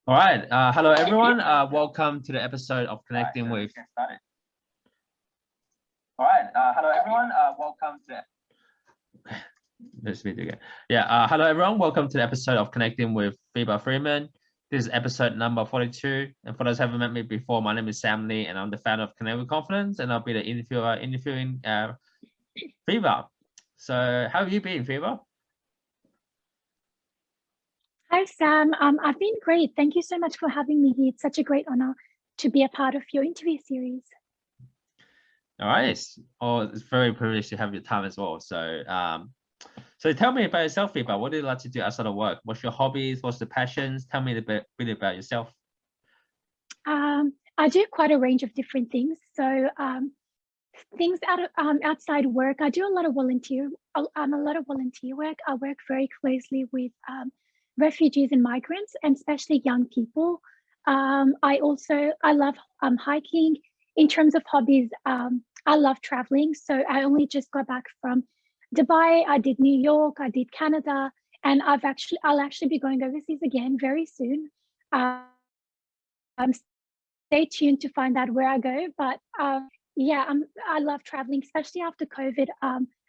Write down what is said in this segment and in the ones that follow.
All right. Hello, everyone. Welcome to the episode of Connecting with. All right. Hello, everyone. Welcome to. Let's do it again. Yeah. Hello, everyone. Welcome to the episode of Connecting with Fibha Frameen. This is episode number 42. And for those who haven't met me before, my name is Sam Lee, and I'm the founder of Connect with Confidence, and I'll be the interviewer interviewing Fibha. So, how have you been, Fibha? Hi, Sam. I've been great. Thank you so much for having me here. It's such a great honor to be a part of your interview series. All right. It's very privileged to have your time as well. So tell me about yourself, Fibha. What do you like to do outside of work? What's your hobbies? What's the passions? Tell me a bit about yourself. I do quite a range of different things. So things outside work, I do a lot of volunteer work. I work very closely with refugees and migrants, and especially young people. I love hiking. In terms of hobbies, I love traveling. So I only just got back from Dubai. I did New York. I did Canada, and I'll actually be going overseas again very soon. Stay tuned to find out where I go. But yeah, I love traveling, especially after COVID.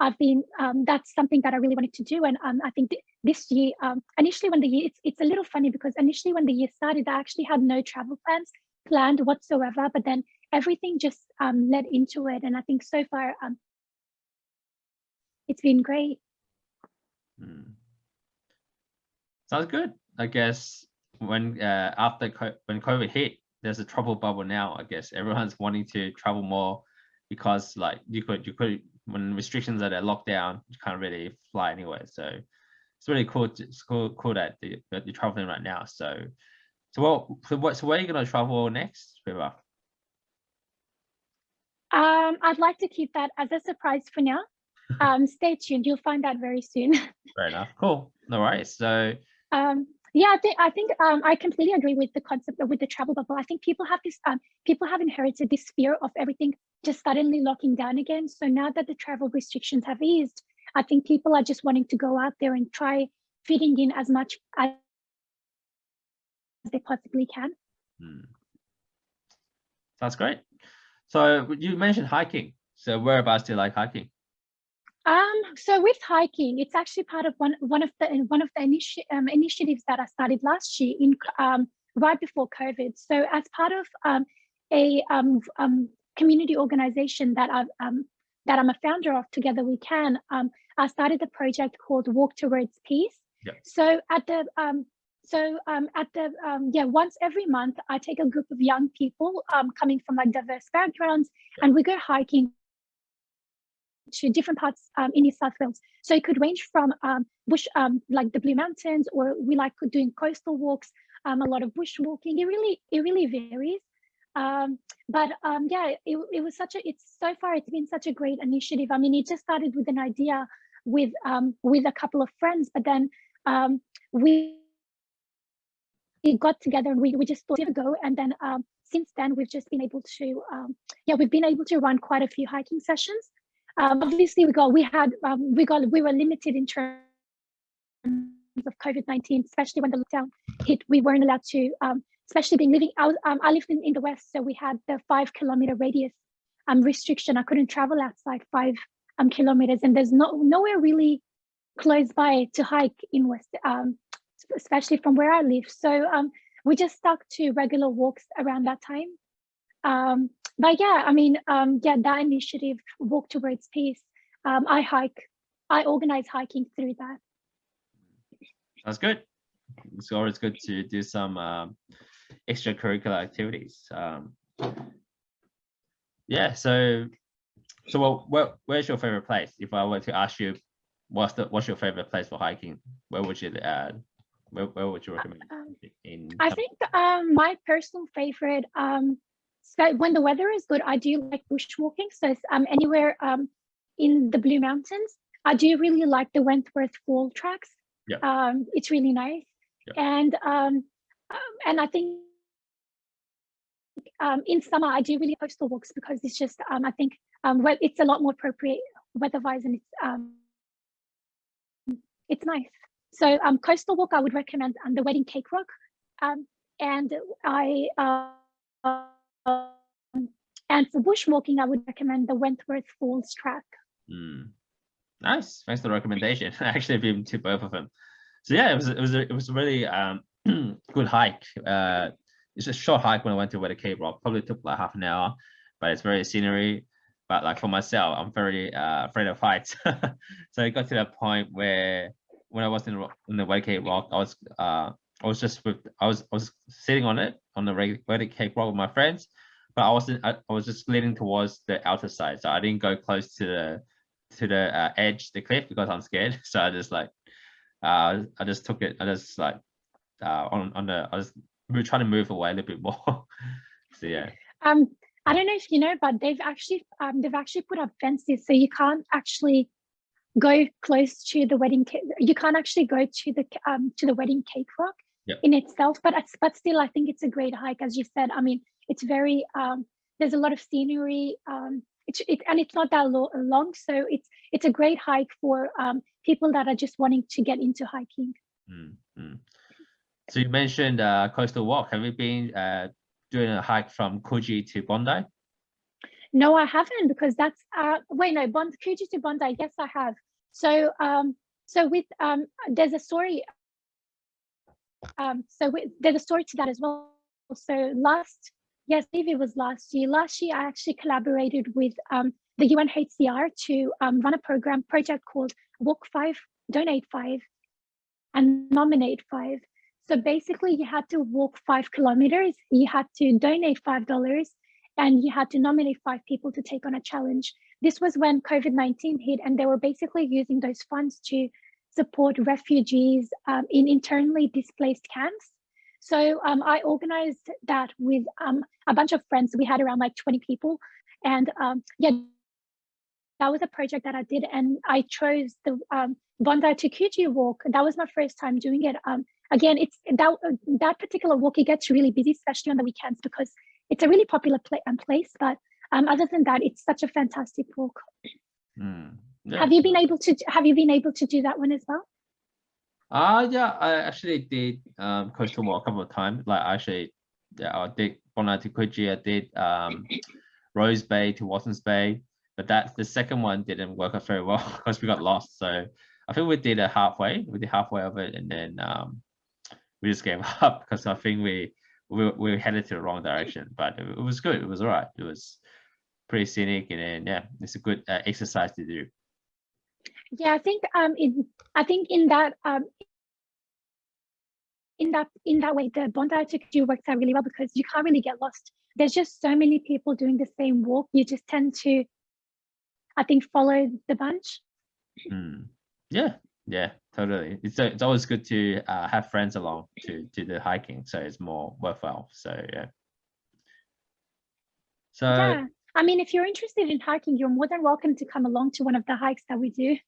I've been that's something that I really wanted to do, and I think this year, initially when the year, it's a little funny because initially when the year started, I actually had no travel plans planned whatsoever, but then everything just led into it, and I think so far it's been great. Sounds good. I guess when when COVID hit, there's a travel bubble now. I guess everyone's wanting to travel more because like you could when restrictions are at lockdown, you can't really fly anywhere. So it's really cool. It's cool that you're traveling right now. So where are you gonna travel next, Fibha? I'd like to keep that as a surprise for now. Stay tuned. You'll find out very soon. Fair enough. Cool. No worries. So. Yeah, I think I completely agree with the concept with the travel bubble. I think people have inherited this fear of everything just suddenly locking down again. So now that the travel restrictions have eased, I think people are just wanting to go out there and try fitting in as much as they possibly can. Sounds great. So you mentioned hiking. So whereabouts do you like hiking? So with hiking, it's actually part of one of the initiatives that I started last year in right before COVID. So as part of a community organization that I'm a founder of, Together We Can, I started a project called Walk Towards Peace. Yep. So once every month, I take a group of young people coming from like diverse backgrounds, and we go hiking to different parts in New South Wales. So it could range from bush, like the Blue Mountains, or we like doing coastal walks, a lot of bush walking. It really varies. So far it's been such a great initiative. I mean, it just started with an idea with a couple of friends, but then we got together and we just thought to go, and then since then we've just been able to run quite a few hiking sessions. Obviously, we were limited in terms of COVID-19, especially when the lockdown hit. We weren't allowed to, especially being living out. I lived in the West, so we had the 5 kilometer radius restriction. I couldn't travel outside 5 kilometers, and there's nowhere really close by to hike in West, especially from where I live. So we just stuck to regular walks around that time. But yeah, I mean, that initiative, Walk Towards Peace, I organize hiking through that. That's good. It's always good to do some extracurricular activities. Yeah. So where's your favorite place? If I were to ask you, what's your favorite place for hiking? Where would you recommend? I think my personal favorite. So when the weather is good, I do like bushwalking. So anywhere in the Blue Mountains, I do really like the Wentworth Fall tracks. Yeah. It's really nice. Yeah. And I think in summer I do really coastal walks because it's just I think it's a lot more appropriate weather-wise, and it's nice. So coastal walk I would recommend the Wedding Cake Rock and and for bushwalking, I would recommend the Wentworth Falls track. Nice, thanks for the recommendation. I actually been to both of them. So yeah, it was a really good hike. It's a short hike when I went to Weta Cape Rock. Probably took like half an hour, but it's very scenery. But like for myself, I'm very afraid of heights. So it got to that point where when I was in the Weta Cape Rock, I was sitting on the Weta Cape Rock with my friends, but I was just leaning towards the outer side, so I didn't go close to the edge, the cliff, because I'm scared. So I just like I just took it. I just like I was trying to move away a little bit more. So yeah. I don't know if you know, but they've actually put up fences, so you can't actually go close to the wedding. You can't actually go to the wedding Cape Rock in itself, but still, I think it's a great hike, as you said. I mean, it's very there's a lot of scenery. And it's not that long, so it's a great hike for people that are just wanting to get into hiking. So you mentioned coastal walk. Have you been doing a hike from Coogee to Bondi? No, I haven't, because that's Coogee to Bondi. Yes, I have. So with there's a story. There's a story to that as well. So yes, maybe it was last year. Last year, I actually collaborated with the UNHCR to run a project called Walk 5, Donate 5, and Nominate 5. So basically, you had to walk 5 kilometers, you had to donate $5, and you had to nominate 5 people to take on a challenge. This was when COVID-19 hit, and they were basically using those funds to support refugees in internally displaced camps. So I organized that with a bunch of friends. We had around like 20 people, and that was a project that I did, and I chose the Bondi to Coogee walk. That was my first time doing it. Again, it's that particular walk, it gets really busy, especially on the weekends, because it's a really popular place. But other than that, it's such a fantastic walk. Yeah. Have you been able to do that one as well? Yeah, I actually did coastal walk a couple of times. Like I did Bondi to Coogee. I did Rose Bay to Watsons Bay, but the second one didn't work out very well because we got lost. So I think we did halfway. We did halfway of it, and then we just gave up because I think we headed to the wrong direction. But it was good. It was all right. It was pretty scenic, and then yeah, it's a good exercise to do. Yeah, I think in that way, the Bondi to Coogee works out really well, because you can't really get lost. There's just so many people doing the same walk. You just tend to, I think, follow the bunch. Yeah, totally. It's always good to have friends along to the hiking, so it's more worthwhile. So yeah. So yeah, I mean, if you're interested in hiking, you're more than welcome to come along to one of the hikes that we do,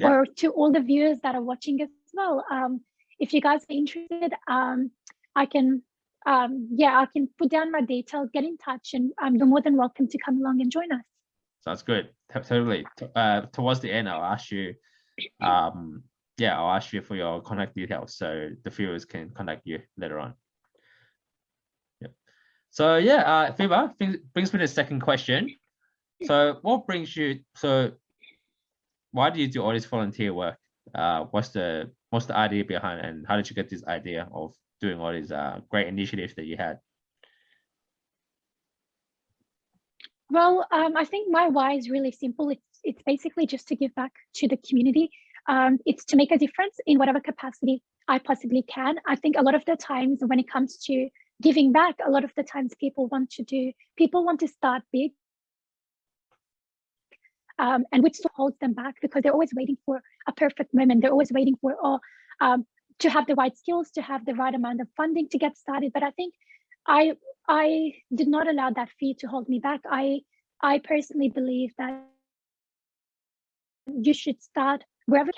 or to all the viewers that are watching as well. If you guys are interested, I can put down my details, get in touch, and you're more than welcome to come along and join us. Sounds good. Totally. Towards the end, I'll ask you I'll ask you for your contact details so the viewers can contact you later on. So yeah, Fibha, brings me to the second question. So what brings you, why do you do all this volunteer work? What's the idea behind it, and how did you get this idea of doing all these great initiatives that you had? Well, I think my why is really simple. It's basically just to give back to the community. It's to make a difference in whatever capacity I possibly can. I think a lot of the times when it comes to giving back, a lot of the times people want to start big, and which holds them back, because they're always waiting for a perfect moment. They're always waiting for to have the right skills, to have the right amount of funding to get started. But I think I did not allow that fear to hold me back. I personally believe that you should start wherever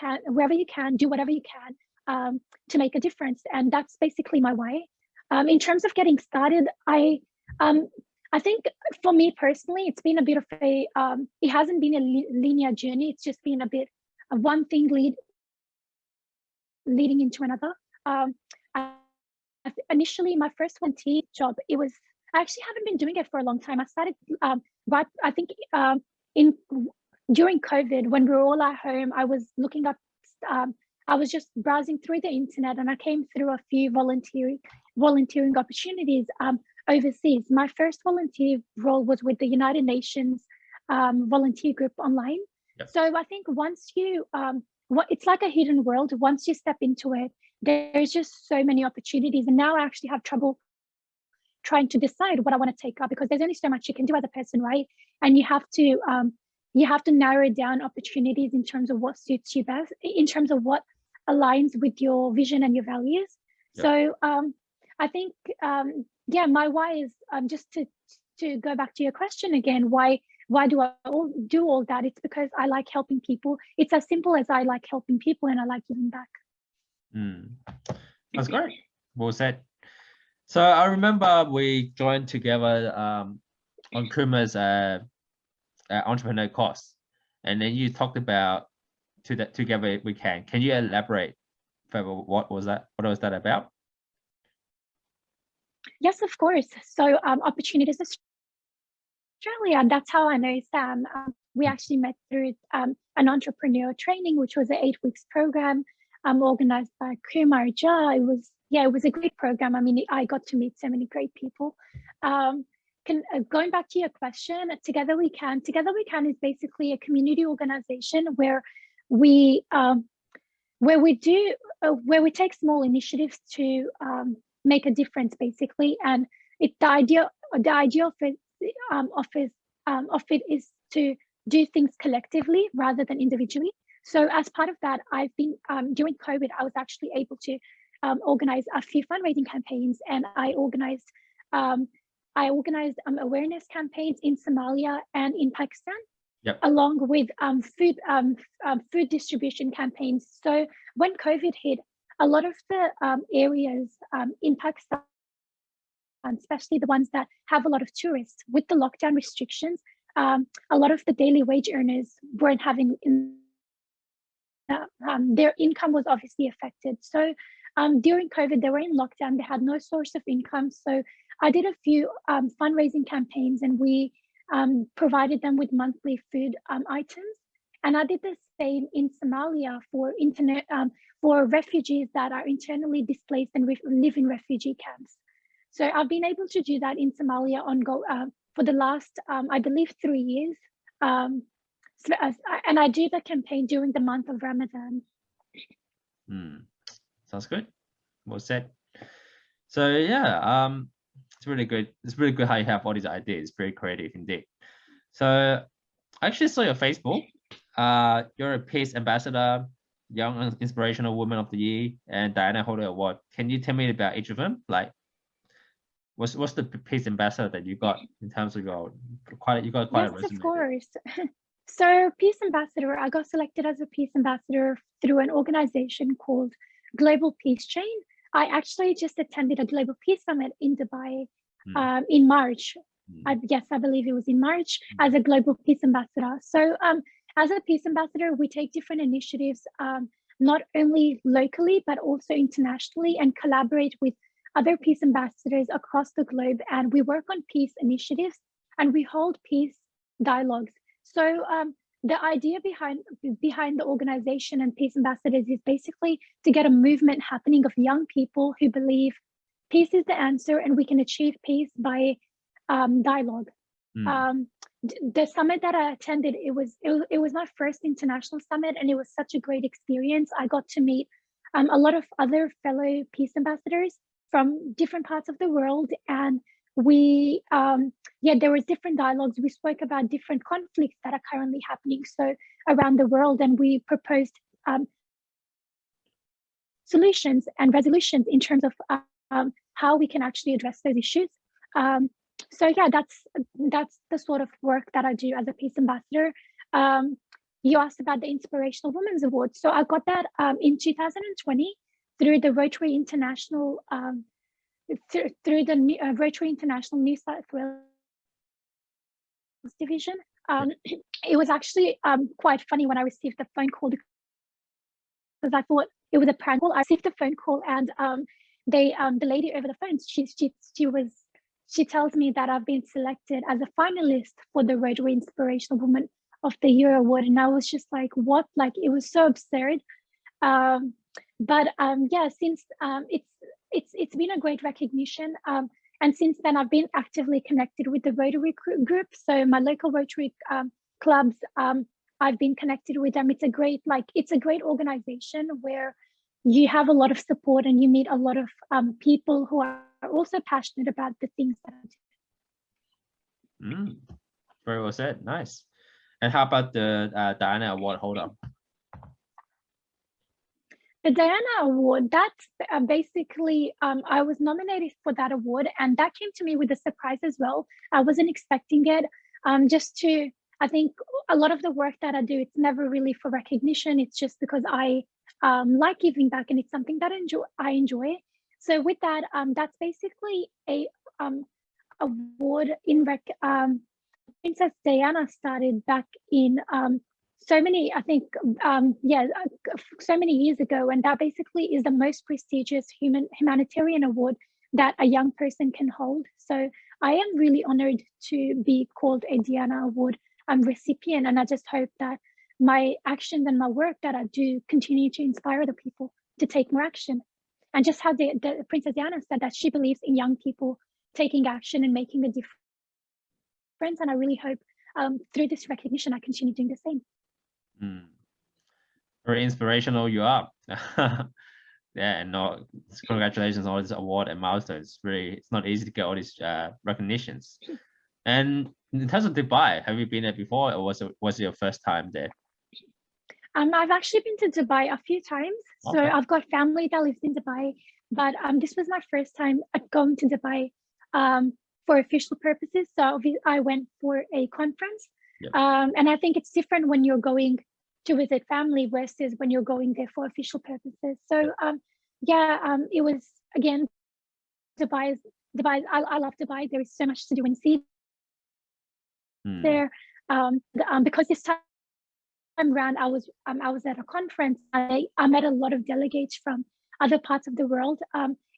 you can, do whatever you can to make a difference, and that's basically my why. In terms of getting started, I think for me personally, it's been a bit of a it hasn't been a linear journey. It's just been a bit of one thing leading into another. initially my first volunteer job, I actually haven't been doing it for a long time. I started I think in during COVID, when we were all at home, I was looking up, I was just browsing through the internet, and I came through a few volunteering opportunities overseas. My first volunteer role was with the United Nations volunteer group online. Yep. So I think once you, it's like a hidden world. Once you step into it, there's just so many opportunities. And now I actually have trouble trying to decide what I want to take up, because there's only so much you can do as a person, right? And you have to narrow down opportunities in terms of what suits you best, in terms of what aligns with your vision and your values. Yep. So I think, yeah, my why is just to go back to your question again, why do I do all that? It's because I like helping people. It's as simple as I like helping people and I like giving back. That's great. Well said. So I remember we joined together on Kuma's entrepreneur course, and then you talked about together we can. Can you elaborate further? What was that about? Yes, of course. So Opportunities Australia, that's how I know Sam. We actually met through an entrepreneur training, which was an 8 weeks program organized by Kumar Jha. It was a great program. I mean, I got to meet so many great people. Going back to your question, Together We Can is basically a community organization where we take small initiatives to make a difference, basically. And the idea of it is to do things collectively rather than individually. So as part of that, I've been during COVID, I was actually able to organize a few fundraising campaigns, and I organized awareness campaigns in Somalia and in Pakistan. Yep. Along with food distribution campaigns. So when COVID hit, a lot of the areas in Pakistan, especially the ones that have a lot of tourists, with the lockdown restrictions, a lot of the daily wage earners weren't having their income was obviously affected. So during COVID, they were in lockdown, they had no source of income. So I did a few fundraising campaigns, and we provided them with monthly food items. And I did the same in Somalia for refugees that are internally displaced and live in refugee camps. So I've been able to do that in Somalia for the last, I believe, 3 years. And I do the campaign during the month of Ramadan. Sounds good. Well said. So yeah, it's really good. It's really good how you have all these ideas. Very creative indeed. So I actually saw your Facebook. You're a Peace Ambassador, Young Inspirational Woman of the Year, and Diana Holder Award. Can you tell me about each of them? Like, what's the Peace Ambassador that you got in terms of you got quite a resume? Yes, of course. So Peace Ambassador, I got selected as a Peace Ambassador through an organization called Global Peace Chain. I actually just attended a Global Peace Summit in Dubai in March. I believe it was in March, as a Global Peace Ambassador. So as a Peace Ambassador, we take different initiatives, not only locally, but also internationally, and collaborate with other Peace Ambassadors across the globe. And we work on peace initiatives, and we hold peace dialogues. So the idea behind the organization and Peace Ambassadors is basically to get a movement happening of young people who believe peace is the answer, and we can achieve peace by dialogue. The summit that I attended, it was my first international summit, and it was such a great experience. I got to meet a lot of other fellow Peace Ambassadors from different parts of the world, and we there was different dialogues. We spoke about different conflicts that are currently happening around the world, and we proposed solutions and resolutions in terms of how we can actually address those issues. So yeah, that's the sort of work that I do as a Peace Ambassador. You asked about the Inspirational Women's Award. So I got that in 2020 through the Rotary International Rotary International New South Wales division. It was actually quite funny when I received the phone call, because I thought it was a prank call. I received the phone call, and the lady over the phone, she tells me that I've been selected as a finalist for the Rotary Inspirational Woman of the Year award, and I was just like, what? Like, it was so absurd. But yeah, since it's been a great recognition. And since then, I've been actively connected with the Rotary group. So my local Rotary clubs, I've been connected with them. It's a great organization where you have a lot of support and you meet a lot of people who are also passionate about the things that I do. Very well said. Nice. And how about the Diana Award holder? The Diana Award, that's basically, I was nominated for that award, and that came to me with a surprise as well. I wasn't expecting it. I think a lot of the work that I do, it's never really for recognition. It's just because I like giving back, and it's something that I enjoy. So with that, that's basically a award in Princess Diana started back in so many years ago, and that basically is the most prestigious humanitarian award that a young person can hold. So I am really honored to be called a Diana Award recipient, and I just hope that my actions and my work that I do continue to inspire other people to take more action. And just how the Princess Diana said that she believes in young people taking action and making a difference, and I really hope through this recognition I continue doing the same. Very inspirational you are. Yeah, and no, congratulations on all this award and milestones. It's not easy to get all these recognitions. And in terms of Dubai, have you been there before, or was it your first time there? I've actually been to Dubai a few times. Okay. So I've got family that lives in Dubai, but this was my first time going to Dubai for official purposes. So I went for a conference. Yep. And I think it's different when you're going to visit family versus when you're going there for official purposes. So it was, again, Dubai. I love Dubai. There is so much to do and see there. Because this time around I was at a conference. I met a lot of delegates from other parts of the world.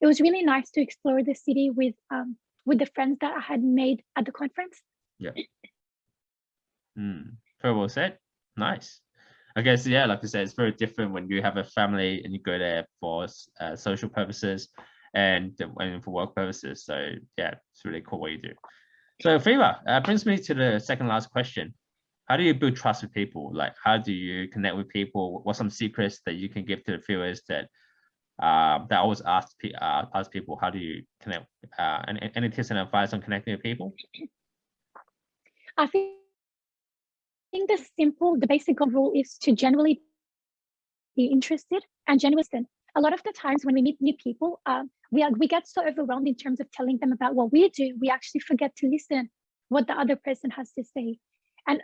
It was really nice to explore the city with the friends that I had made at the conference. Yeah. Very well said. Nice. I guess, yeah, like I said, it's very different when you have a family and you go there for social purposes and for work purposes. So yeah, it's really cool what you do. So Fibha, brings me to the second last question. How do you build trust with people? Like, how do you connect with people? What some secrets that you can give to the viewers that I always ask people, how do you connect? Any tips and advice on connecting with people? I think the basic rule is to generally be interested and genuine. A lot of the times when we meet new people, we get so overwhelmed in terms of telling them about what we do, we actually forget to listen what the other person has to say. And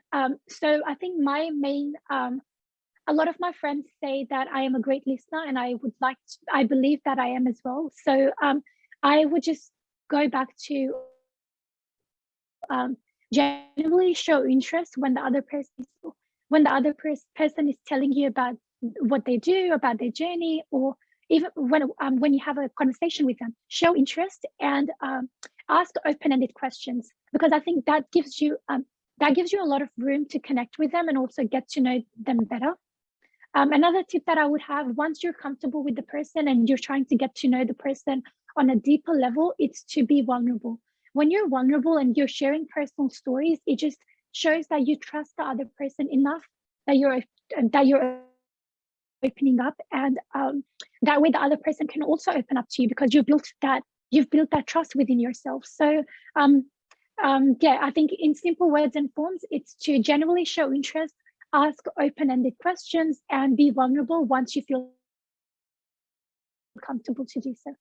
so I think my main, a lot of my friends say that I am a great listener, and I believe that I am as well. So I would just go back to generally show interest when the other person is telling you about what they do, about their journey, or even when you have a conversation with them, show interest and ask open-ended questions, because I think that gives you a lot of room to connect with them and also get to know them better. Another tip that I would have, once you're comfortable with the person and you're trying to get to know the person on a deeper level, it's to be vulnerable. When you're vulnerable and you're sharing personal stories, it just shows that you trust the other person enough that you're opening up, and that way the other person can also open up to you because you've built that trust within yourself. So I think in simple words and forms, it's to generally show interest, ask open-ended questions, and be vulnerable once you feel comfortable to do so.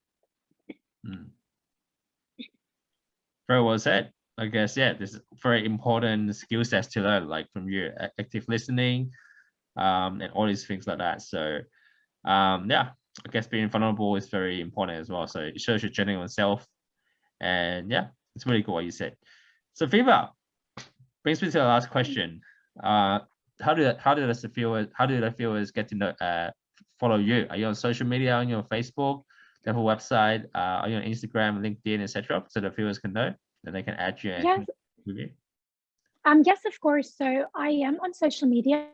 Very well said. I guess, yeah, this is very important skill sets to learn, like from your active listening, and all these things like that. So yeah, I guess being vulnerable is very important as well. So it shows your genuine self, and yeah, it's really cool what you said. So Fibha, brings me to the last question. How do the viewers get to know follow you? Are you on social media, on your Facebook? the whole website, on your Instagram, LinkedIn, etc., so the viewers can know, then they can add you and Yes. connect with you? Yes, of course. So I am on social media.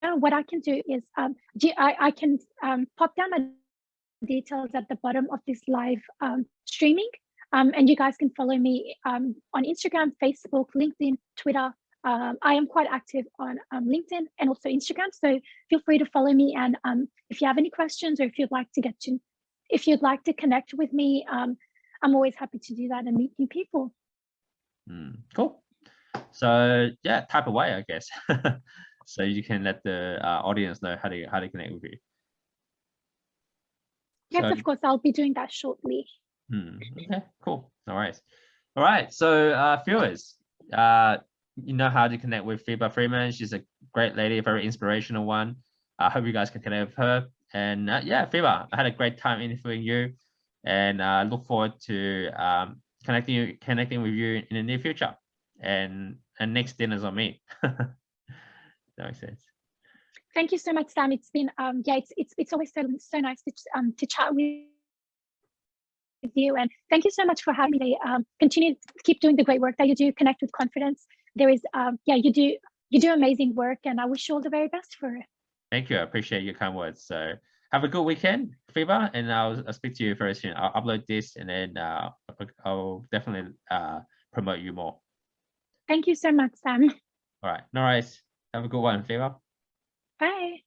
What I can do is I can pop down my details at the bottom of this live streaming, and you guys can follow me on Instagram, Facebook, LinkedIn, Twitter. I am quite active on LinkedIn and also Instagram, so feel free to follow me. And if you have any questions, or if you'd like to connect with me, I'm always happy to do that and meet new people. Cool. So yeah, type away, I guess. So you can let the audience know how to connect with you. Yes, So, of course, I'll be doing that shortly. okay, cool. No worries. All right. So viewers, you know how to connect with Fibha Frameen. She's a great lady, a very inspirational one. I hope you guys can connect with her. And yeah, Fibha, I had a great time interviewing you, and look forward to connecting with you in the near future. And next dinner's on me. That makes sense. Thank you so much, Sam. It's been yeah, it's always so nice to chat with you, and thank you so much for having me. Continue to keep doing the great work that you do. Connect with confidence. There is yeah, you do amazing work, and I wish you all the very best for it. Thank you. I appreciate your kind words. So have a good weekend, Fibha, and I'll speak to you very soon. I'll upload this, and then I'll definitely promote you more. Thank you so much, Sam. All right. No worries. Have a good one, Fibha. Bye.